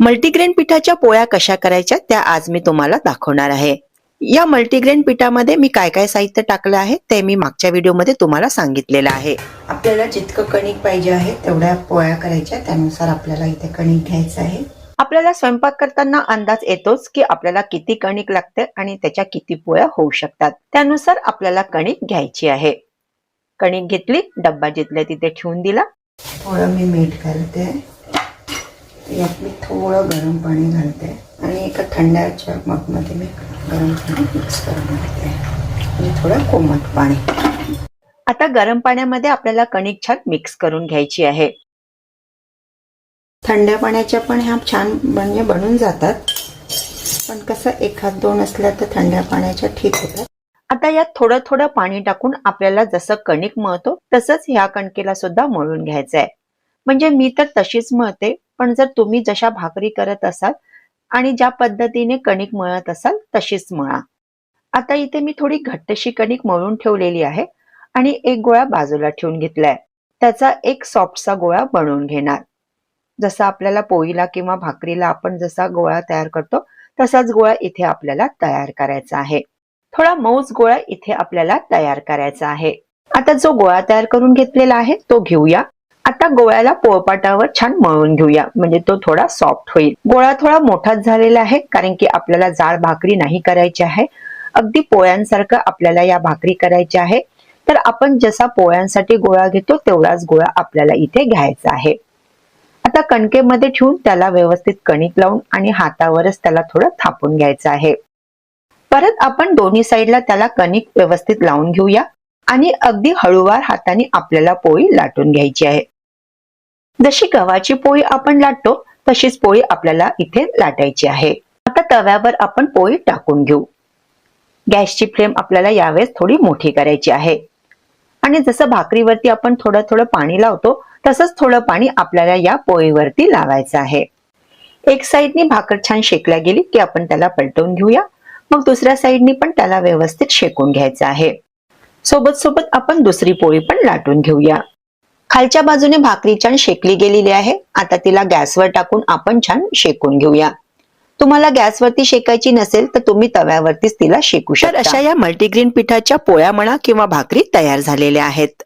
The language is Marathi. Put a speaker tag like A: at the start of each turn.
A: मल्टीग्रेन पिठाच्या पोळ्या कशा करायच्या त्या आज मी तुम्हाला दाखवणार आहे। या मल्टीग्रेन पिठामध्ये मी काय काय साहित्य टाकलं आहे ते मी मागच्या व्हिडिओमध्ये तुम्हाला सांगितलेलं आहे। आपल्याला जितकं कणिक पाहिजे आहे तेवढ्या पोळ्या करायच्या, त्यानुसार आपल्याला इथे कणिक घ्यायचं आहे। आपल्याला स्वयंपाक करताना अंदाज येतोच की आपल्याला किती कणिक लागते आणि त्याच्या किती पोळ्या होऊ शकतात, त्यानुसार आपल्याला कणिक घ्यायची आहे। कणिक घेतली, डब्बा जिथल्या तिथे ठेवून दिला। थोडं मी मीठ घालते, यात मी थोडं गरम पाणी घालते आणि एका थंडाच्या मगमध्ये मी गरम पाणी मिक्स करून घालते आणि थोडं कोमट पाणी। आता गरम पाण्यामध्ये आपल्याला कणिक छान मिक्स करून घ्यायची आहे। थंड पाण्याच्या पण ह्या छान म्हणजे बनून जातात, पण कसं एखाद दोन असल्या तर थंड पाण्याच्या ठीक होतात। आता यात थोडं थोडं पाणी टाकून आपल्याला जसं कणिक मळतो तसंच ह्या कणकेला सुद्धा मळून घ्यायचं आहे। म्हणजे मी तर तशीच मळते, पण जर तुम्ही जशा भाकरी करत असाल आणि ज्या पद्धतीने कणिक मळत असाल तशीच मळा। आता इथे मी थोडी घट्टशी कणिक मळून ठेवलेली आहे आणि एक गोळा बाजूला ठेवून घेतलाय। त्याचा एक सॉफ्टसा गोळा बनवून घेणार। जसा आपल्याला पोळीला किंवा भाकरीला आपण जसा गोळा तयार करतो तसाच गोळा इथे आपल्याला तयार करायचा आहे। थोडा मऊच गोळा इथे आपल्याला तयार करायचा आहे। आता जो गोळा तयार करून घेतलेला आहे तो घेऊया। आता गोळ्याला पोळपाटावर छान मळून घेऊया, म्हणजे तो थोडा सॉफ्ट होईल। गोळा थोडा मोठाच झालेला आहे, कारण की आपल्याला जाड भाकरी नाही करायची आहे। अगदी पोळ्यांसारखं आपल्याला या भाकरी करायची आहे। तर आपण जसा पोळ्यांसाठी गोळा घेतो तेवढाच गोळा आपल्याला इथे घ्यायचा आहे। आता कणकेमध्ये ठेवून त्याला व्यवस्थित कणिक लावून आणि हातावरच त्याला थोडं थापून घ्यायचं आहे। परत आपण दोन्ही साईडला त्याला कणिक व्यवस्थित लावून घेऊया आणि अगदी हळूवार हाताने आपल्याला पोळी लाटून घ्यायची आहे। जशी गव्हाची पोळी आपण लाटतो तशीच पोळी आपल्याला इथे लाटायची आहे। आता तव्यावर आपण पोळी टाकून घेऊ। गॅसची फ्लेम आपल्याला यावेळेस थोडी मोठी करायची आहे आणि जसं भाकरीवरती आपण थोडं थोडं पाणी लावतो तसंच थोडं पाणी आपल्याला या पोळीवरती लावायचं आहे। एक साईडनी भाकर छान शेकल्या गेली की आपण त्याला पलटवून घेऊया, मग दुसऱ्या साईडनी पण त्याला व्यवस्थित शेकून घ्यायचं आहे। सोबत सोबत आपण दुसरी पोळी पण लाटून घेऊया। खालच्या बाजूने भाकरी छान शेकली गेलेली आहे। आता तिला गॅसवर टाकून आपण छान शेकून घेऊया। तुम्हाला गॅसवरती शेकायची नसेल तर तुम्ही तव्यावरतीच तिला शेकू शकता। अशा या मल्टीग्रेन पिठाच्या पोळ्या म्हणा किंवा भाकरी तयार झालेल्या आहेत।